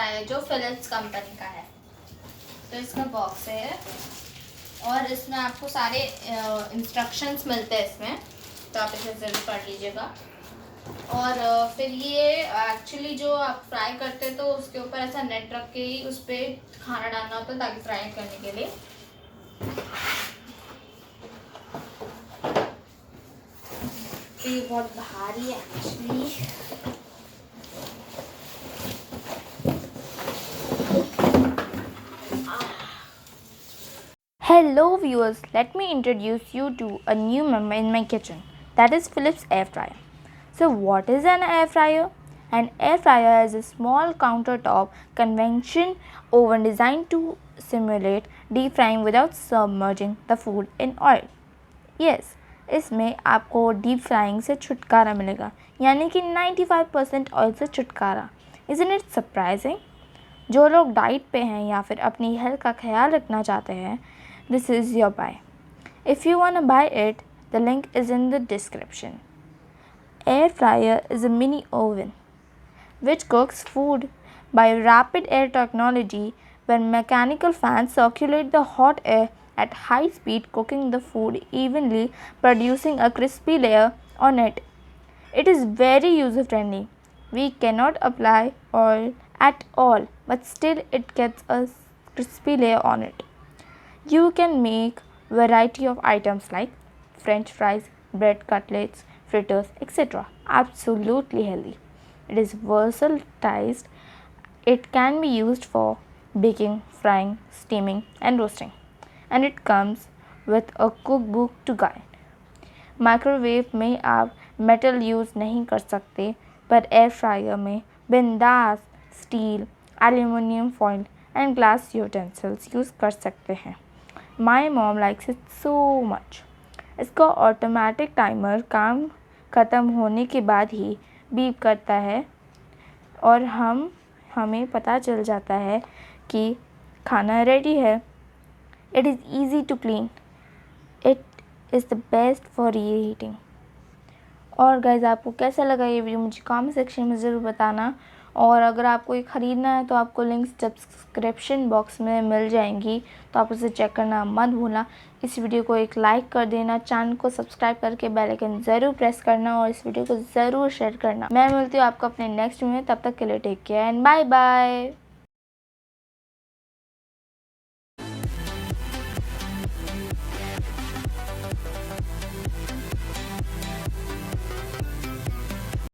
Fryer जो Philips company का है। तो इसका बॉक्स है और इसमें आपको सारे इंस्ट्रक्शंस मिलते हैं इसमें, तो आप इसे ज़रूर पढ़ लीजिएगा। और फिर ये एक्चुअली जो आप फ्राई करते हैं तो उसके ऊपर ऐसा नेट रख के ही उस पर खाना डालना होता है ताकि फ्राई करने के लिए। तो ये बहुत भारी है actually. Hello viewers, let me introduce you to a new member in my kitchen, that is Philips air fryer. So what is an air fryer? An air fryer is a small countertop convection oven designed to simulate deep frying without submerging the food in oil. Yes, इसमें आपको deep frying से छुटकारा मिलेगा, यानी कि 95% oil से छुटकारा। Isn't it surprising? जो लोग डाइट पे हैं या फिर अपनी हेल्थ का ख्याल रखना चाहते हैं, this is your buy. If you want to buy it, the link is in the description. Air fryer is a mini oven which cooks food by rapid air technology, where mechanical fans circulate the hot air at high speed, cooking the food evenly, producing a crispy layer on it. It is very user friendly. We cannot apply oil at all, but still it gets a crispy layer on it. You can make variety of items like French fries, bread cutlets, fritters, etc. Absolutely healthy. It is versatile. It can be used for baking, frying, steaming and roasting. And it comes with a cookbook to guide. Microwave में आप metal use नहीं कर सकते, पर air fryer में बिंदास steel, aluminium foil and glass utensils use कर सकते हैं। My mom likes it so much. इसका ऑटोमेटिक टाइमर काम ख़त्म होने के बाद ही बीप करता है और हमें पता चल जाता है कि खाना रेडी है। It is easy to clean. It is the best for reheating. और गाइज़, आपको कैसा लगा ये वीडियो मुझे कमेंट सेक्शन में ज़रूर बताना। और अगर आपको ये ख़रीदना है तो आपको लिंक्स डिस्क्रिप्शन बॉक्स में मिल जाएंगी, तो आप उसे चेक करना मत भूलना। इस वीडियो को एक लाइक कर देना, चैनल को सब्सक्राइब करके बेल आइकन ज़रूर प्रेस करना और इस वीडियो को ज़रूर शेयर करना। मैं मिलती हूँ आपको अपने नेक्स्ट वीडियो में, तब तक के लिए take care and bye bye.